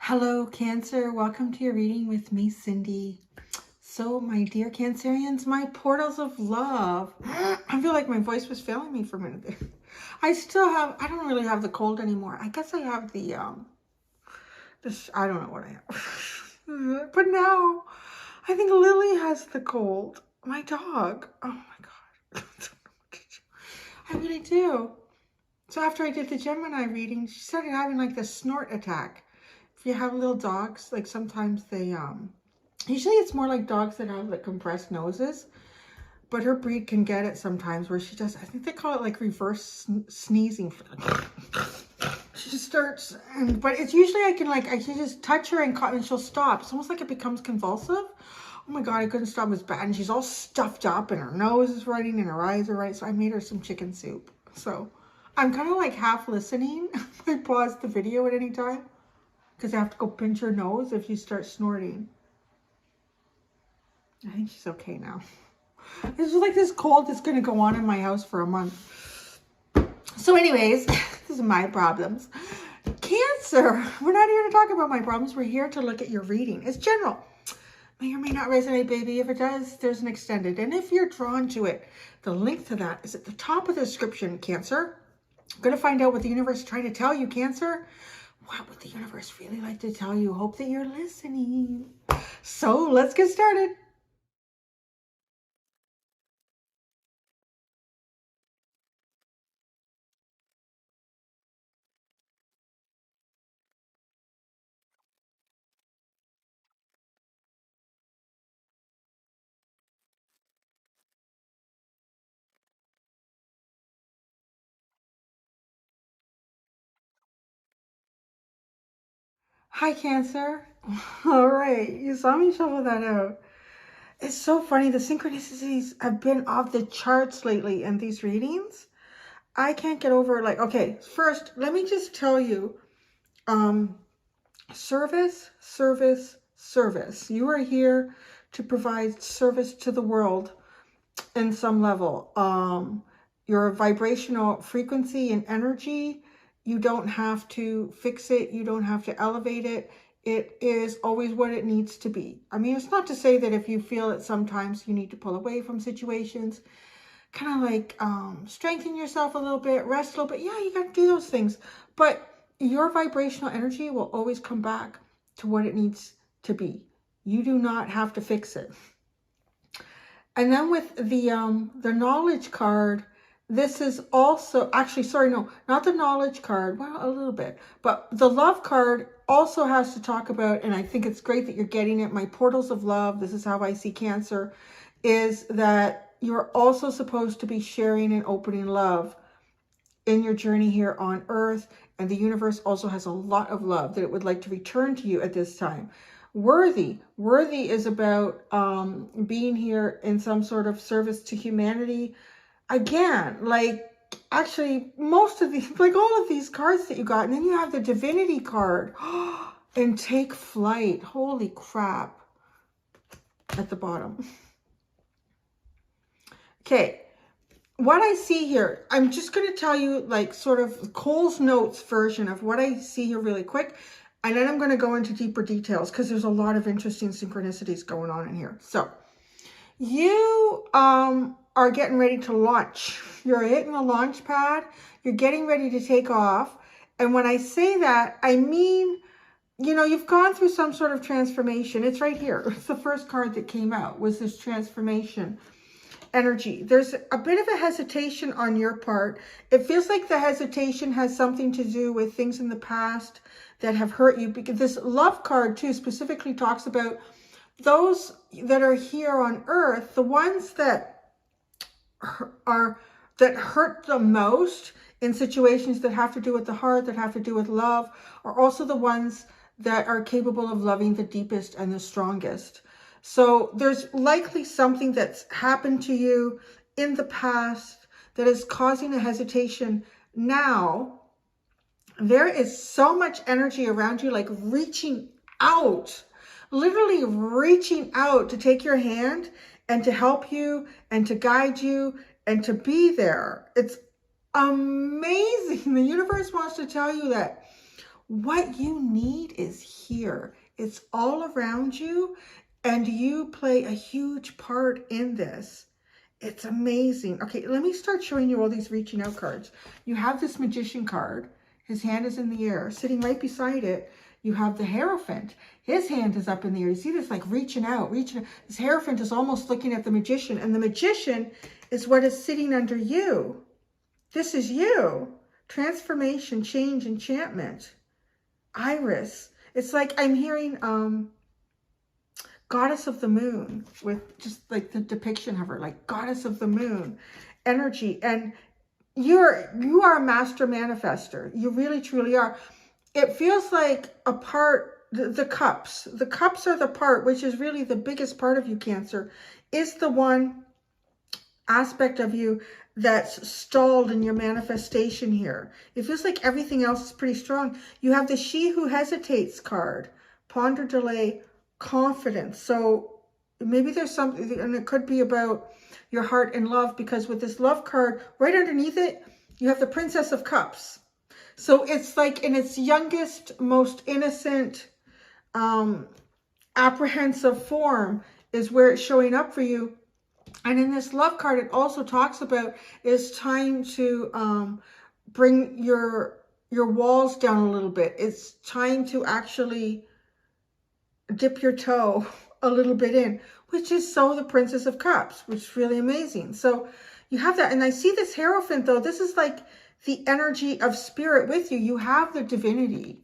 Hello, Cancer. Welcome to your reading with me, Cindy. So, my dear Cancerians, my portals of love. I feel like my voice was failing me for a minute there. I don't really have the cold anymore. I guess I have I don't know what I have. But now, I think Lily has the cold. My dog. Oh my God. I really do. So after I did the Gemini reading, she started having like this snort attack. If you have little dogs, like sometimes they, usually it's more like dogs that have like compressed noses, but her breed can get it sometimes where she does, I think they call it like reverse sneezing. She just starts, but it's usually I can just touch her and she'll stop. It's almost like it becomes convulsive. Oh my God, I couldn't stop. It was bad. And she's all stuffed up and her nose is running and her eyes are running. So I made her some chicken soup. So I'm kind of like half listening. I pause the video at any time because I have to go pinch her nose if you start snorting. I think she's okay now. This is like this cold that's going to go on in my house for a month. So anyways, this is my problems. Cancer, we're not here to talk about my problems. We're here to look at your reading. It's general. May or may not resonate, baby. If it does, there's an extended. And if you're drawn to it, the link to that is at the top of the description, Cancer. I'm going to find out what the universe is trying to tell you, Cancer. What would the universe really like to tell you? Hope that you're listening. So let's get started. Hi, Cancer. All right, you saw me shovel that out. It's so funny. The synchronicities have been off the charts lately in these readings. I can't get over okay, first, let me just tell you, service, service, service. You are here to provide service to the world in some level. Your vibrational frequency and energy, you don't have to fix it. You don't have to elevate it. It is always what it needs to be. I mean, it's not to say that if you feel it sometimes you need to pull away from situations, kind of like strengthen yourself a little bit, rest a little bit. Yeah, you got to do those things. But your vibrational energy will always come back to what it needs to be. You do not have to fix it. And then with the knowledge card, this is also, actually, sorry, no, not the knowledge card. Well, a little bit. But the love card also has to talk about, and I think it's great that you're getting it, my portals of love, this is how I see Cancer, is that you're also supposed to be sharing and opening love in your journey here on Earth. And the universe also has a lot of love that it would like to return to you at this time. Worthy is about being here in some sort of service to humanity. Again, like actually most of these, like all of these cards that you got, and then you have the divinity card and take flight. Holy crap. At the bottom. Okay. What I see here, I'm just going to tell you like sort of Cole's Notes version of what I see here really quick. And then I'm going to go into deeper details because there's a lot of interesting synchronicities going on in here. So you are getting ready to launch. You're hitting the launch pad. You're getting ready to take off. And when I say that, I mean, you know, you've gone through some sort of transformation. It's right here. It's the first card that came out was this transformation energy. There's a bit of a hesitation on your part. It feels like the hesitation has something to do with things in the past that have hurt you, because this love card too specifically talks about those that are here on Earth, the ones that hurt the most in situations that have to do with the heart, that have to do with love, are also the ones that are capable of loving the deepest and the strongest. So there's likely something that's happened to you in the past that is causing a hesitation now. There is so much energy around you, like reaching out, literally reaching out to take your hand and to help you and to guide you and to be there. It's amazing. The universe wants to tell you that What you need is here. It's all around you, and you play a huge part in this. It's amazing. Okay, let me start showing you all these reaching out cards. You have this magician card. His hand is in the air. Sitting right beside it, you have the Hierophant. His hand is up in the air. You see this, like reaching out, reaching out. This Hierophant is almost looking at the magician, and the magician is what is sitting under you. This is you. Transformation, change, enchantment. Iris. It's like I'm hearing Goddess of the Moon, with just like the depiction of her, like Goddess of the Moon energy. And you are a master manifester. You really truly are. It feels like a part, the cups. The cups are the part, which is really the biggest part of you, Cancer, is the one aspect of you that's stalled in your manifestation here. It feels like everything else is pretty strong. You have the She Who Hesitates card. Ponder, delay, confidence. So maybe there's something, and it could be about your heart and love, because with this love card, right underneath it, you have the Princess of Cups. So it's like in its youngest, most innocent, apprehensive form is where it's showing up for you. And in this love card, it also talks about it's time to bring your walls down a little bit. It's time to actually dip your toe a little bit in, which is so the Princess of Cups, which is really amazing. So you have that. And I see this Hierophant, though. This is like the energy of spirit with you. You have the Divinity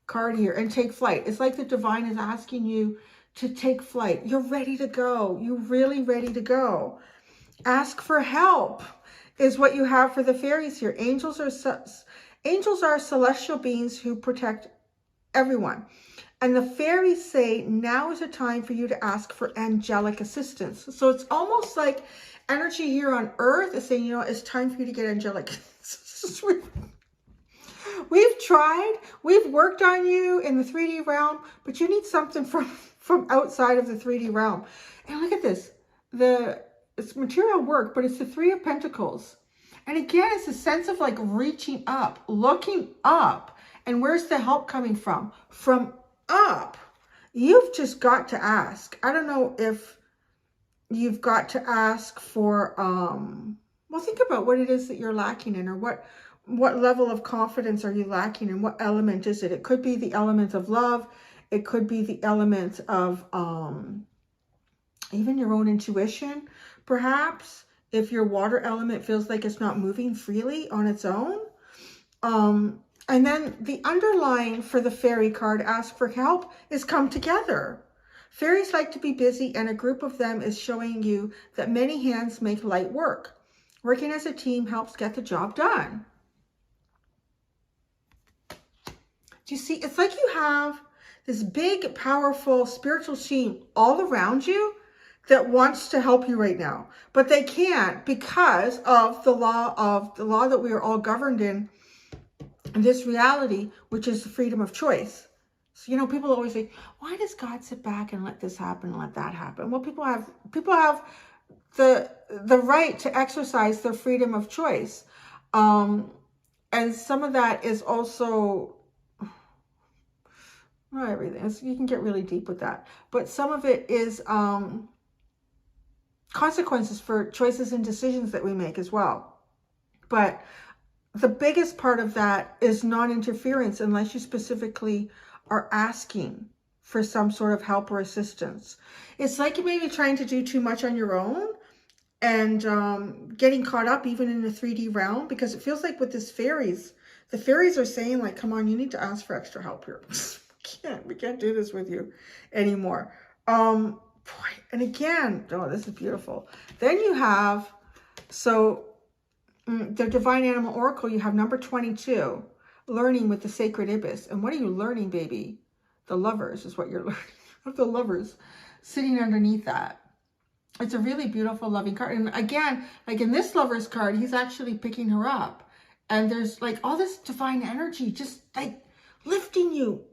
card here, and take flight. It's like the divine is asking you to take flight. You're ready to go. You're really ready to go. Ask for help is what you have for the fairies here. Angels are celestial beings who protect everyone. And the fairies say now is a time for you to ask for angelic assistance. So it's almost like energy here on earth is saying, you know, it's time for you to get angelic. We've tried, we've worked on you in the 3D realm, but you need something from outside of the 3D realm. And look at this. It's material work, but it's the Three of Pentacles. And again, it's a sense of like reaching up, looking up. And where's the help coming from? From up. You've just got to ask. I don't know if you've got to ask for, well, think about what it is that you're lacking in, or what level of confidence are you lacking in? What element is it? It could be the element of love. It could be the element of even your own intuition, perhaps. If your water element feels like it's not moving freely on its own. And then the underlying for the fairy card, ask for help, is come together. Fairies like to be busy, and a group of them is showing you that many hands make light work. Working as a team helps get the job done. Do you see? It's like you have this big, powerful spiritual team all around you that wants to help you right now, but they can't because of the law that we are all governed in this reality, which is the freedom of choice. So, you know, people always say, why does God sit back and let this happen and let that happen? Well, people have the right to exercise their freedom of choice. And some of that is also, not everything. You can get really deep with that. But some of it is consequences for choices and decisions that we make as well. But the biggest part of that is non-interference, unless you specifically are asking for some sort of help or assistance. It's like you may be trying to do too much on your own and getting caught up even in the 3D realm, because it feels like with this fairies, the fairies are saying like, come on, you need to ask for extra help here. We can't do this with you anymore. Boy, and again, oh, this is beautiful. Then you have, so the Divine Animal Oracle, you have number 22, learning with the Sacred Ibis. And what are you learning, baby? The Lovers is what you're learning. The Lovers sitting underneath that. It's a really beautiful, loving card. And again, like in this Lovers card, he's actually picking her up. And there's like all this divine energy, just like lifting you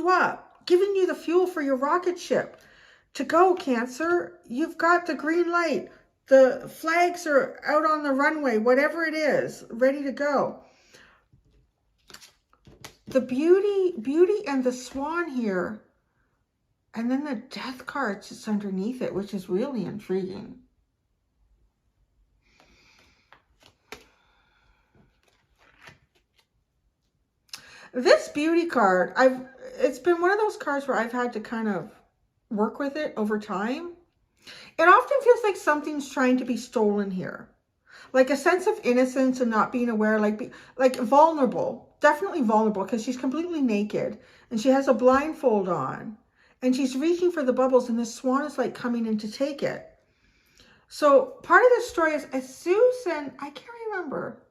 up, giving you the fuel for your rocket ship to go, Cancer. You've got the green light. The flags are out on the runway, whatever it is, ready to go. the beauty and the swan here. And then the death card just underneath it, which is really intriguing. This beauty card, it's been one of those cards where I've had to kind of work with it over time. It often feels like something's trying to be stolen here. Like a sense of innocence and not being aware, like vulnerable, definitely vulnerable, because she's completely naked and she has a blindfold on and she's reaching for the bubbles and this swan is like coming in to take it. So part of the story is Zeus and I can't remember.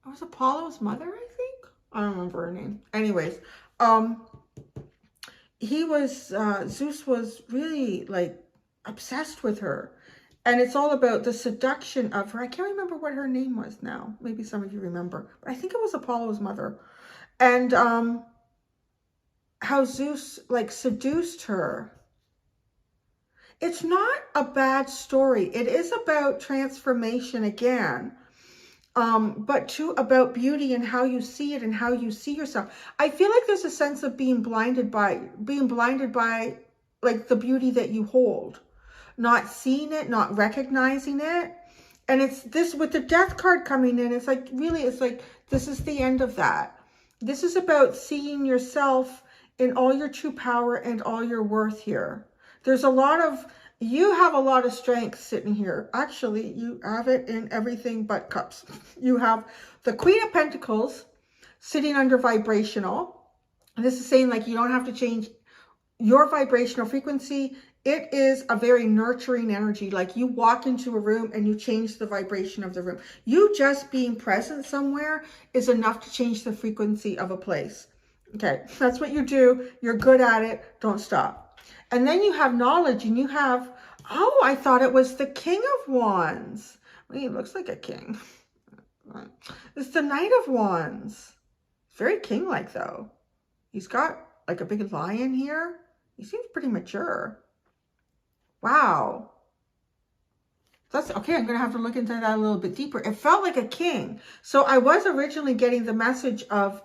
It was Apollo's mother, I think. I don't remember her name. Anyways, Zeus was really like obsessed with her. And it's all about the seduction of her. I can't remember what her name was now. Maybe some of you remember. But I think it was Apollo's mother. And how Zeus like seduced her. It's not a bad story. It is about transformation again. But about beauty and how you see it and how you see yourself. I feel like there's a sense of being blinded by like the beauty that you hold. Not seeing it, not recognizing it. And it's this with the death card coming in, it's like, really, it's like, this is the end of that. This is about seeing yourself in all your true power and all your worth here. There's a lot of, you have a lot of strength sitting here. Actually, you have it in everything but cups. You have the Queen of Pentacles sitting under vibrational. And this is saying like, you don't have to change your vibrational frequency. It is a very nurturing energy. Like you walk into a room and you change the vibration of the room. You just being present somewhere is enough to change the frequency of a place. Okay, that's what you do. You're good at it. Don't stop. And then you have knowledge and you have, oh, I thought it was the King of Wands. Well, he looks like a king. It's the Knight of Wands. Very king-like though. He's got like a big lion here. He seems pretty mature. Wow. That's okay. I'm going to have to look into that a little bit deeper. It felt like a king. So I was originally getting the message of,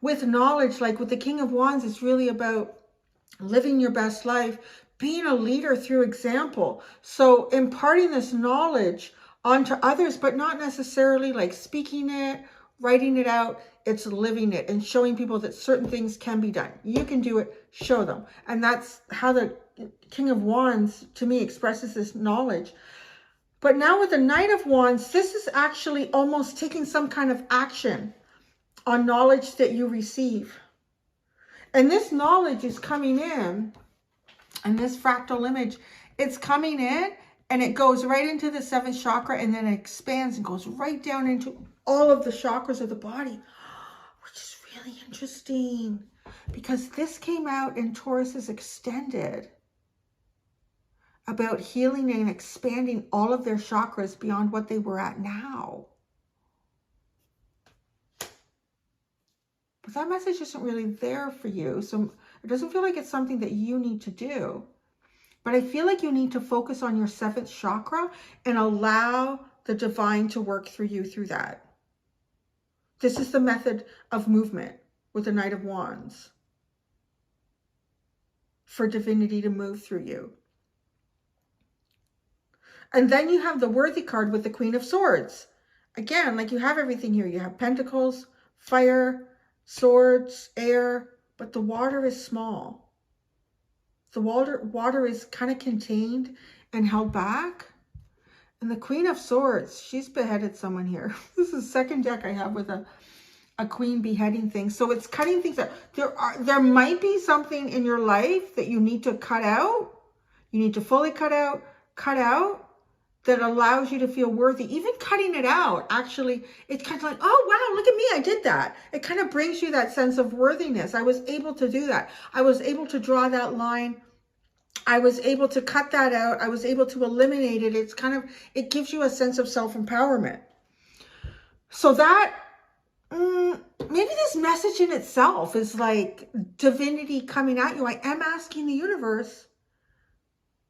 with knowledge, like with the King of Wands, it's really about living your best life, being a leader through example. So imparting this knowledge onto others, but not necessarily like speaking it, writing it out. It's living it and showing people that certain things can be done. You can do it, show them. And that's how the King of Wands, to me, expresses this knowledge. But now with the Knight of Wands, this is actually almost taking some kind of action on knowledge that you receive. And this knowledge is coming in, and this fractal image, it's coming in, and it goes right into the seventh chakra, and then it expands and goes right down into all of the chakras of the body, which is really interesting because this came out in Taurus's extended about healing and expanding all of their chakras beyond what they were at now. But that message isn't really there for you. So it doesn't feel like it's something that you need to do. But I feel like you need to focus on your seventh chakra and allow the divine to work through you through that. This is the method of movement with the Knight of Wands. For divinity to move through you. And then you have the Worthy card with the Queen of Swords. Again, like you have everything here. You have Pentacles, fire, swords, air, but the water is small. The water is kind of contained and held back. And the Queen of Swords, she's beheaded someone here. This is the second deck I have with a queen beheading things. So it's cutting things out. There might be something in your life that you need to cut out. You need to fully cut out, that allows you to feel worthy. Even cutting it out, actually, it's kind of like, oh, wow, look at me, I did that. It kind of brings you that sense of worthiness. I was able to do that. I was able to draw that line. I was able to cut that out. I was able to eliminate it. It's kind of, it gives you a sense of self-empowerment. So that, maybe this message in itself is like divinity coming at you. I am asking the universe,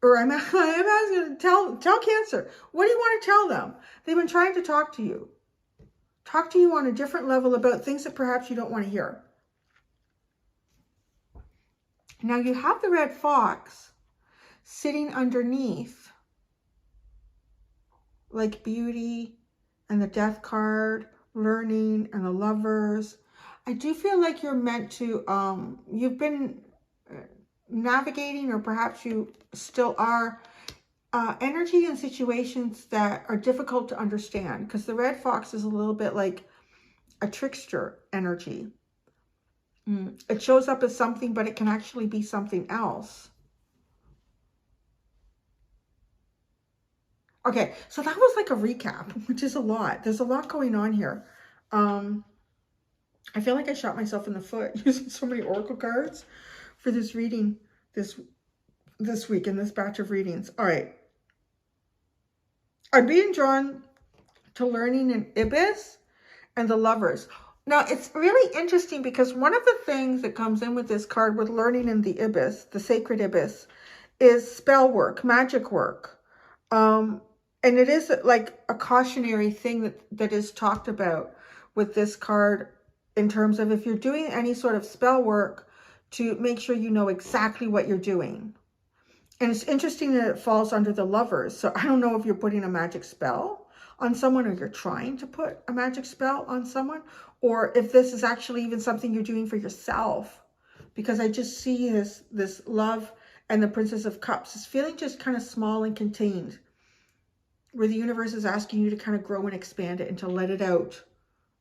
or I am asking, tell Cancer, what do you want to tell them? They've been trying to talk to you on a different level about things that perhaps you don't want to hear. Now you have the red fox sitting underneath, like beauty and the death card, learning and the lovers. I do feel like you're meant to, you've been navigating, or perhaps you still are, energy and situations that are difficult to understand, because the red fox is a little bit like a trickster energy. It shows up as something, but it can actually be something else. Okay, so that was like a recap, which is a lot. There's a lot going on here. I feel like I shot myself in the foot using so many oracle cards for this reading this week in this batch of readings. All right. I'm being drawn to learning in Ibis and the lovers. Now, it's really interesting because one of the things that comes in with this card with learning in the Ibis, the sacred Ibis, is spell work, magic work. And it is like a cautionary thing that is talked about with this card, in terms of if you're doing any sort of spell work, to make sure you know exactly what you're doing. And it's interesting that it falls under the lovers. So I don't know if you're putting a magic spell on someone, or you're trying to put a magic spell on someone, or if this is actually even something you're doing for yourself. Because I just see this love and the Princess of Cups is feeling just kind of small and contained, where the universe is asking you to kind of grow and expand it and to let it out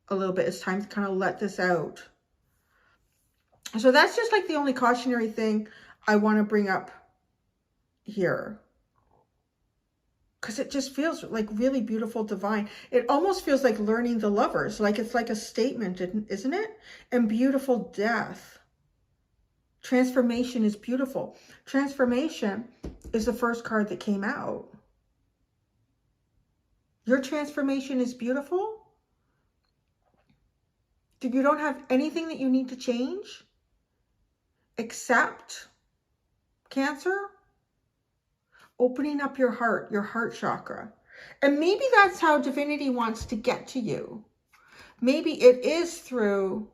a little bit. It's time to kind of let this out. So that's just like the only cautionary thing I want to bring up here, because it just feels like really beautiful, divine. It almost feels like learning the lovers, like it's like a statement, isn't it? And beautiful death. Transformation is beautiful. Transformation is the first card that came out. Your transformation is beautiful. You don't have anything that you need to change except Cancer, opening up your heart chakra. And maybe that's how divinity wants to get to you. Maybe it is through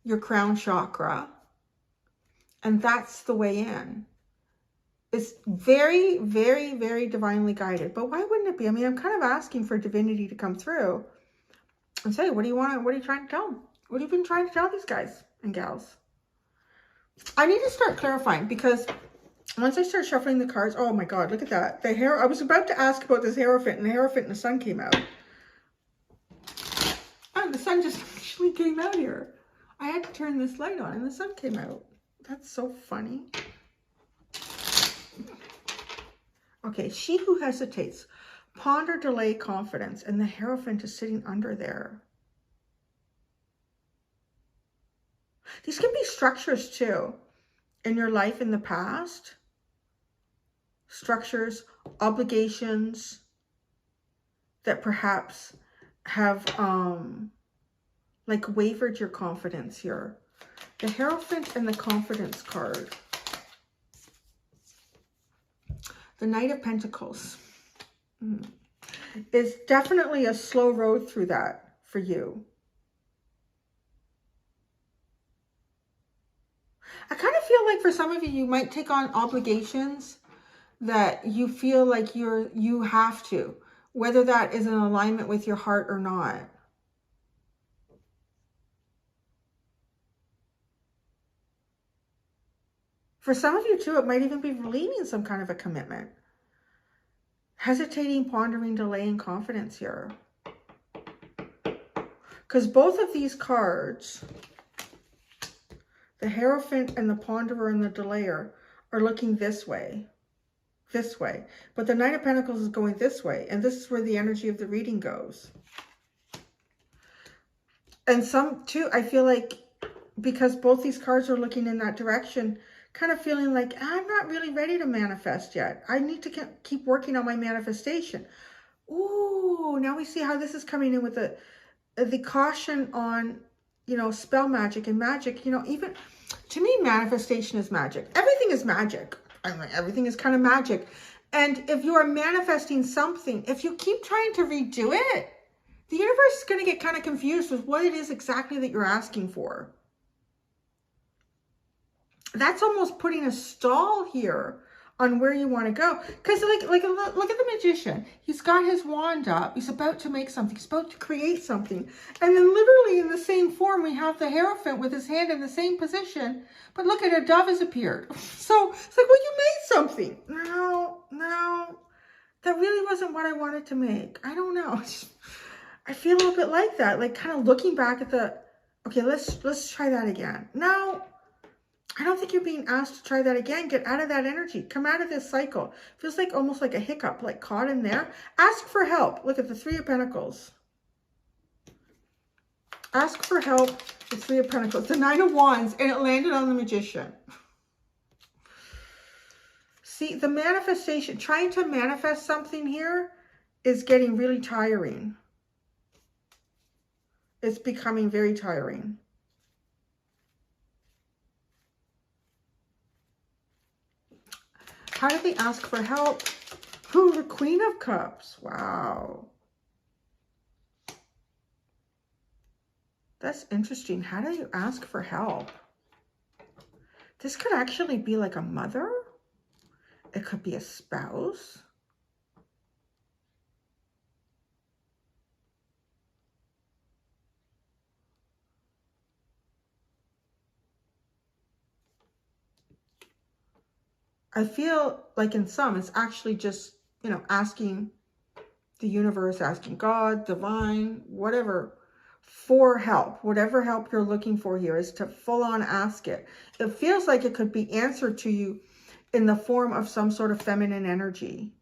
your crown chakra, and that's the way in. It's very, very, very divinely guided. But why wouldn't it be? I mean, I'm kind of asking for divinity to come through and say, what do you want? What are you trying to tell them? What have you been trying to tell these guys and gals? I need to start clarifying, because once I start shuffling the cards, oh my God, look at that. The hair, I was about to ask about this Hierophant, and the Hierophant and the sun came out. And the sun just actually came out here. I had to turn this light on and the sun came out. That's so funny. Okay, she who hesitates, ponder, delay, confidence, and the Hierophant is sitting under there. These can be structures too in your life in the past. Structures, obligations that perhaps have like wavered your confidence here. The Hierophant and the Confidence card. The Knight of Pentacles. It's definitely a slow road through that for you. I kind of feel like for some of you, you might take on obligations that you feel like you have to, whether that is in alignment with your heart or not. For some of you too, it might even be relieving some kind of a commitment. Hesitating, pondering, delaying, confidence here. Because both of these cards, the Hierophant and the Ponderer and the Delayer, are looking this way. This way. But the Knight of Pentacles is going this way. And this is where the energy of the reading goes. And some too, I feel like, because both these cards are looking in that direction, kind of feeling like, I'm not really ready to manifest yet. I need to keep working on my manifestation. Ooh, now we see how this is coming in with the caution on, you know, spell magic and magic. You know, even to me, manifestation is magic. Everything is magic. I mean, everything is kind of magic. And if you are manifesting something, if you keep trying to redo it, the universe is going to get kind of confused with what it is exactly that you're asking for. that's almost putting a stall here on where you want to go. Because look at the magician. He's got his wand up. He's about to make something. He's about to create something. And then literally in the same form, we have the Hierophant with his hand in the same position. But look at a dove has appeared. So it's like, well, you made something. No, that really wasn't what I wanted to make. I don't know. I feel a little bit like that. Like kind of looking back at the, okay, let's try that again. No. I don't think you're being asked to try that again. Get out of that energy. Come out of this cycle. Feels like almost like a hiccup, like caught in there. Ask for help. Look at the Three of Pentacles. Ask for help. The Three of Pentacles. The Nine of Wands. And it landed on the Magician. See, the manifestation, trying to manifest something here is getting really tiring. It's becoming very tiring. How do they ask for help? Ooh, the Queen of Cups. Wow. That's interesting. How do you ask for help? This could actually be like a mother. It could be a spouse. I feel like in some, it's actually just, you know, asking the universe, asking God, divine, whatever, for help. Whatever help you're looking for here is to full on ask it. It feels like it could be answered to you in the form of some sort of feminine energy.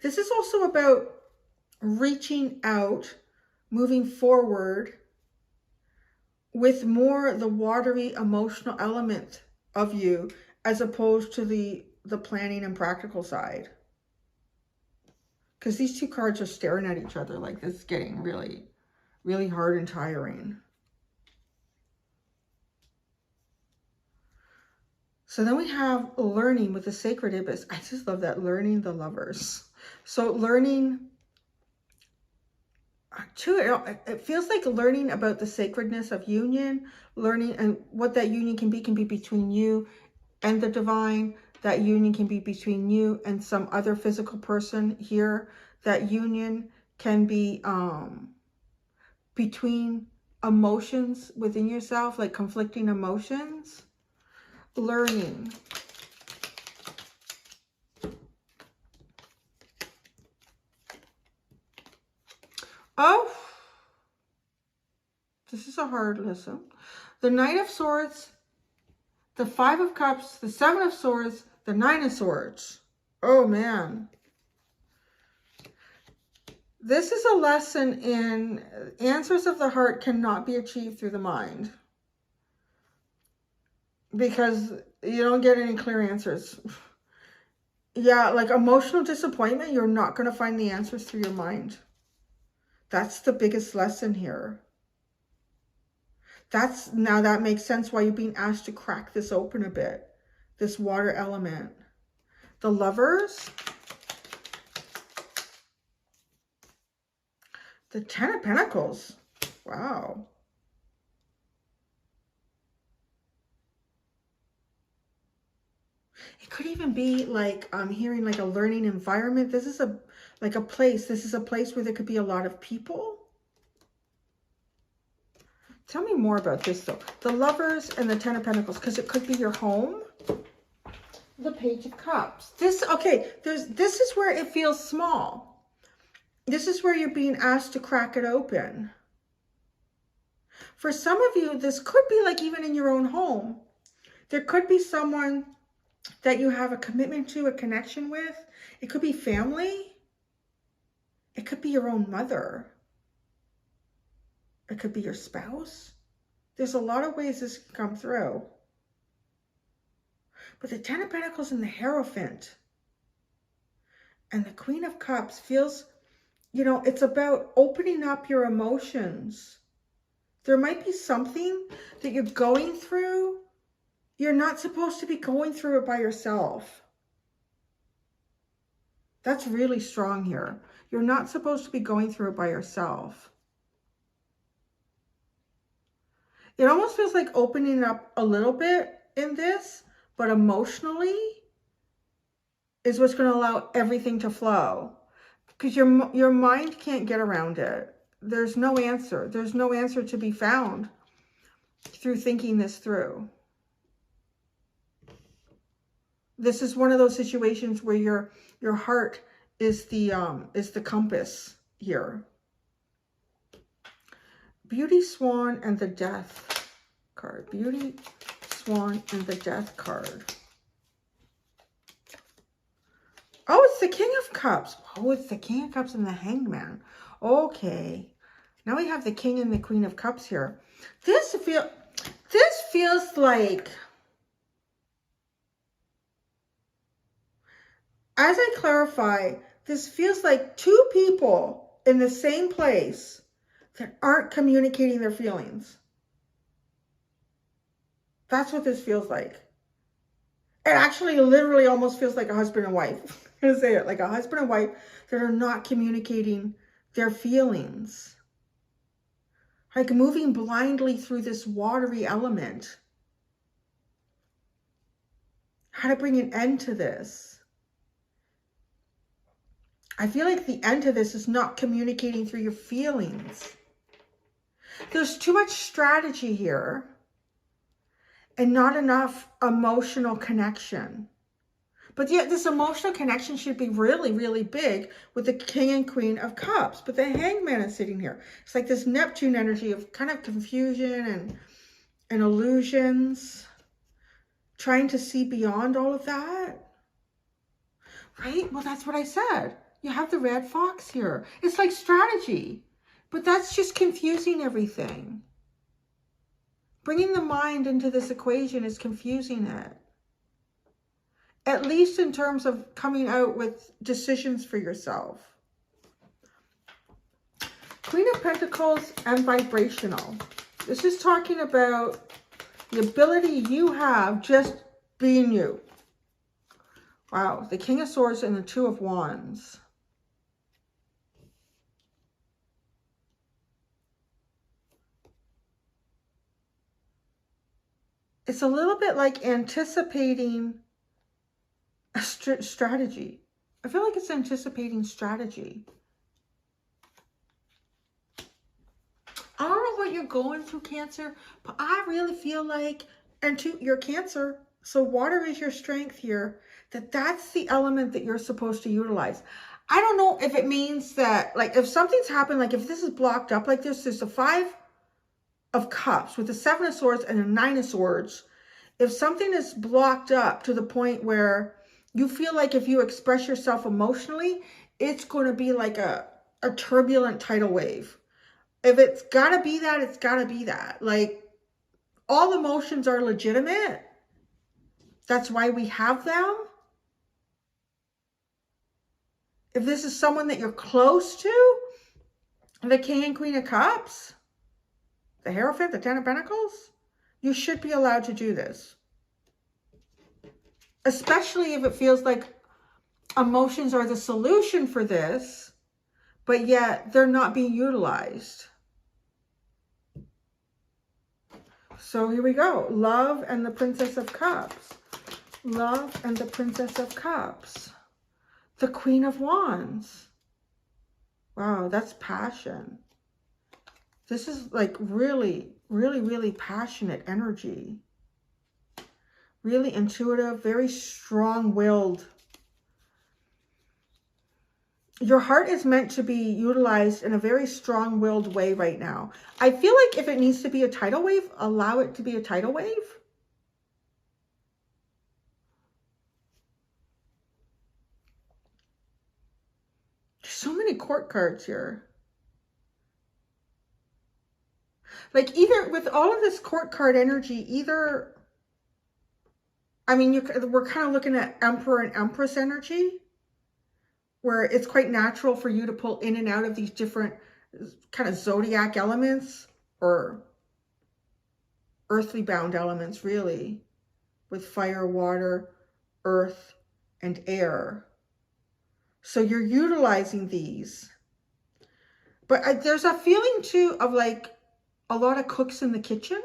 This is also about reaching out, moving forward with more the watery emotional element of you as opposed to the planning and practical side. Because these two cards are staring at each other like this is getting really, really hard and tiring. So then we have learning with the Sacred Ibis. I just love that, learning the Lovers. So learning, too, it feels like learning about the sacredness of union, learning and what that union can be between you and the divine. That union can be between you and some other physical person here. That union can be between emotions within yourself, like conflicting emotions. Learning. Oh, this is a hard lesson. The Knight of Swords, the Five of Cups, the Seven of Swords, the Nine of Swords. Oh, man. This is a lesson in answers of the heart cannot be achieved through the mind. Because you don't get any clear answers. Yeah, like emotional disappointment, you're not going to find the answers through your mind. That's the biggest lesson here. Now that makes sense why you're being asked to crack this open a bit. This water element. The Lovers. The Ten of Pentacles. Wow. It could even be like, I'm hearing like a learning environment. This is like a place. This is a place where there could be a lot of people. Tell me more about this though. The Lovers and the Ten of Pentacles, because it could be your home. The Page of Cups. This is where it feels small. This is where you're being asked to crack it open. For some of you, this could be like even in your own home. There could be someone that you have a commitment to, a connection with. It could be family. It could be your own mother. It could be your spouse. There's a lot of ways this can come through. But the Ten of Pentacles and the Hierophant and the Queen of Cups feels, you know, it's about opening up your emotions. There might be something that you're going through You're not supposed to be going through it by yourself. That's really strong here. You're not supposed to be going through it by yourself. It almost feels like opening up a little bit in this, but emotionally is what's going to allow everything to flow. Because your mind can't get around it. There's no answer. There's no answer to be found through thinking this through. This is one of those situations where your heart is the compass here. Beauty, Swan, and the Death card. Beauty, Swan, and the Death card. Oh, it's the King of Cups. Oh, it's the King of Cups and the Hangman. Okay. Now we have the King and the Queen of Cups here. This feels like, as I clarify, this feels like two people in the same place that aren't communicating their feelings. That's what this feels like. It actually literally almost feels like a husband and wife. I'm going to say it, like a husband and wife that are not communicating their feelings. Like moving blindly through this watery element. How to bring an end to this. I feel like the end to this is not communicating through your feelings. There's too much strategy here and not enough emotional connection. But yet this emotional connection should be really, really big with the King and Queen of Cups. But the Hangman is sitting here. It's like this Neptune energy of kind of confusion and illusions. Trying to see beyond all of that. Right? Well, that's what I said. You have the Red Fox here. It's like strategy. But that's just confusing everything. Bringing the mind into this equation is confusing it. At least in terms of coming out with decisions for yourself. Queen of Pentacles and vibrational. This is talking about the ability you have just being you. Wow, the King of Swords and the Two of Wands. It's a little bit like anticipating a strategy. I feel like it's anticipating strategy. I don't know what you're going through, Cancer, but I really feel like, and to your Cancer, so water is your strength here, that's the element that you're supposed to utilize. I don't know if it means that, like, if something's happened, like if this is blocked up like this, there's a 5 of Cups with the 7 of Swords and a 9 of Swords. If something is blocked up to the point where you feel like if you express yourself emotionally, it's going to be like a turbulent tidal wave. If it's got to be that, it's got to be that. Like, all emotions are legitimate. That's why we have them. If this is someone that you're close to, the King and Queen of Cups, the Hierophant, the 10 of Pentacles, you should be allowed to do this. Especially if it feels like emotions are the solution for this, but yet they're not being utilized. So here we go. Love and the Princess of Cups. Love and the Princess of Cups. The Queen of Wands. Wow, that's passion. This is like really, really, really passionate energy. Really intuitive, very strong-willed. Your heart is meant to be utilized in a very strong-willed way right now. I feel like if it needs to be a tidal wave, allow it to be a tidal wave. There's so many court cards here. Like, either with all of this court card energy, either, I mean, we're kind of looking at Emperor and Empress energy, where it's quite natural for you to pull in and out of these different kind of zodiac elements or earthly bound elements, really. with fire, water, earth, and air. So you're utilizing these. But there's a feeling too of like a lot of cooks in the kitchen.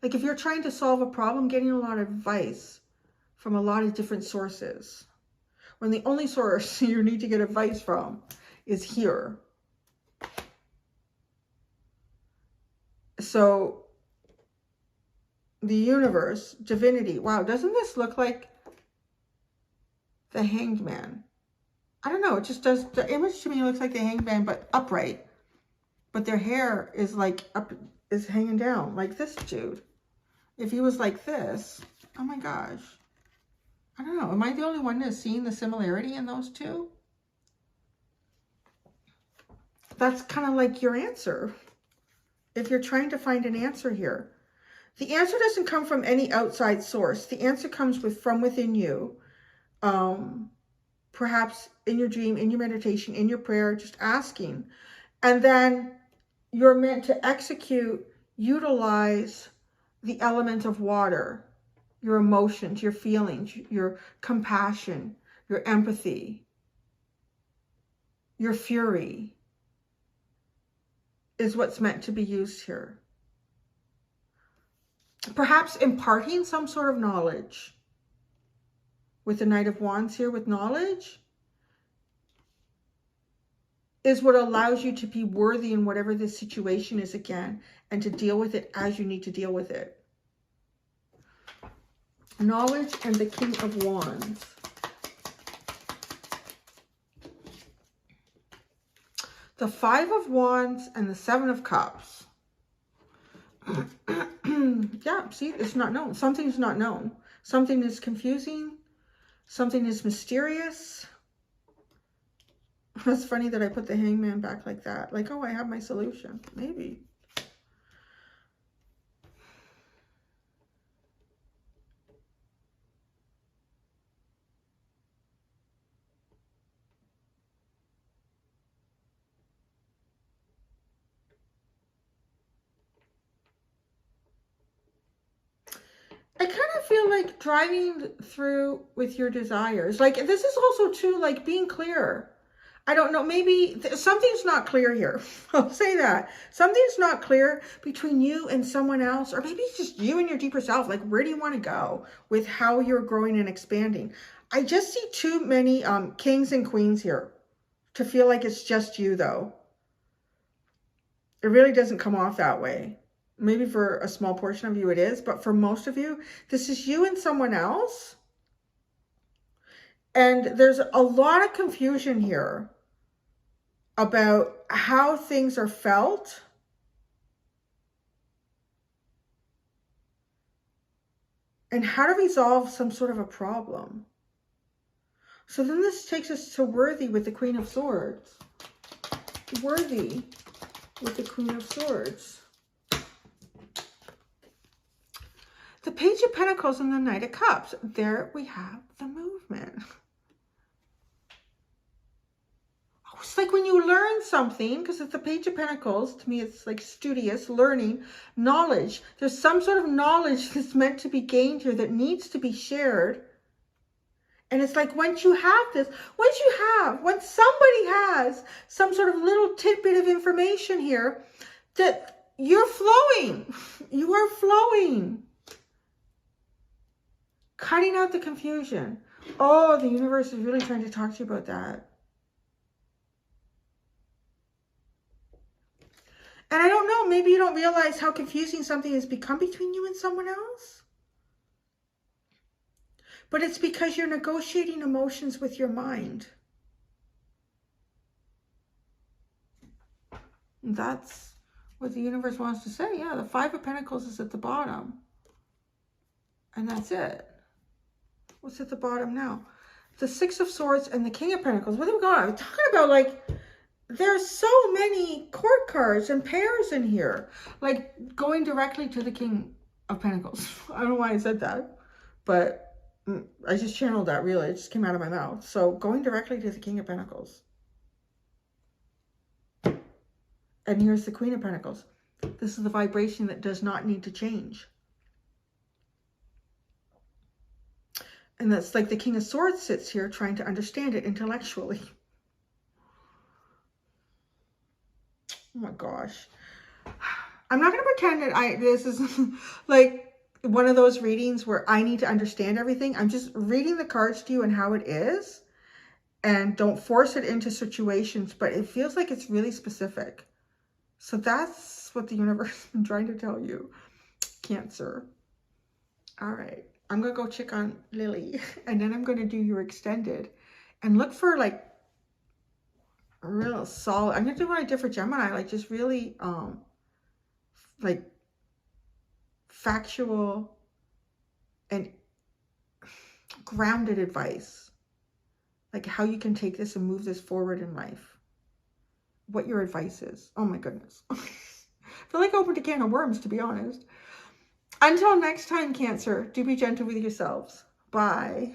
Like if you're trying to solve a problem, getting a lot of advice from a lot of different sources, when the only source you need to get advice from is here. So the universe, divinity, wow, doesn't this look like the Hanged Man? I don't know, it just does, the image to me looks like the Hanged Man, but upright. But their hair is like up, is hanging down, like this dude. If he was like this, oh my gosh. I don't know, am I the only one that's seeing the similarity in those two? That's kind of like your answer. If you're trying to find an answer here. The answer doesn't come from any outside source. The answer comes from within you. Perhaps in your dream, in your meditation, in your prayer, just asking. And then you're meant to execute, utilize the element of water, your emotions, your feelings, your compassion, your empathy, your fury is what's meant to be used here. Perhaps imparting some sort of knowledge. With the Knight of Wands here, with knowledge, is what allows you to be worthy in whatever this situation is again, and to deal with it as you need to deal with it. Knowledge and the King of Wands. The Five of Wands and the Seven of Cups. Yeah, see, it's not known. Something's not known. Something is confusing. Something is mysterious. It's funny that I put the Hangman back like that. Like, oh, I have my solution. Maybe. I kind of feel like driving through with your desires. Like, this is also too, like, being clear. I don't know, maybe something's not clear here. I'll say that. Something's not clear between you and someone else, or maybe it's just you and your deeper self. Like, where do you want to go with how you're growing and expanding? I just see too many kings and queens here to feel like it's just you, though. It really doesn't come off that way. Maybe for a small portion of you it is, but for most of you, this is you and someone else. And there's a lot of confusion here about how things are felt and how to resolve some sort of a problem. So then this takes us to Worthy with the Queen of Swords. Worthy with the Queen of Swords. The Page of Pentacles and the Knight of Cups. There we have the movement. It's like when you learn something, because it's the Page of Pentacles, to me it's like studious, learning, knowledge. There's some sort of knowledge that's meant to be gained here that needs to be shared. And it's like once you have this, when somebody has some sort of little tidbit of information here, that you're flowing. You are flowing. Cutting out the confusion. Oh, the universe is really trying to talk to you about that. And I don't know, maybe you don't realize how confusing something has become between you and someone else. But it's because you're negotiating emotions with your mind. And that's what the universe wants to say. Yeah, the Five of Pentacles is at the bottom. And that's it. What's at the bottom now? The Six of Swords and the King of Pentacles. What are we going on? I'm talking about, like, there's so many court cards and pairs in here. Like, going directly to the King of Pentacles. I don't know why I said that, but I just channeled that, really. It just came out of my mouth. So, going directly to the King of Pentacles. And here's the Queen of Pentacles. This is the vibration that does not need to change. And that's like the King of Swords sits here trying to understand it intellectually. Oh my gosh. I'm not going to pretend that this is like one of those readings where I need to understand everything. I'm just reading the cards to you and how it is. And don't force it into situations, but it feels like it's really specific. So that's what the universe has been trying to tell you, Cancer. All right. I'm going to go check on Lily, and then I'm going to do your extended and look for like a real solid. I'm going to do one I did for Gemini, like just really like factual and grounded advice, like how you can take this and move this forward in life. What your advice is. Oh my goodness. I feel like I opened a can of worms, to be honest. Until next time, Cancer, do be gentle with yourselves. Bye.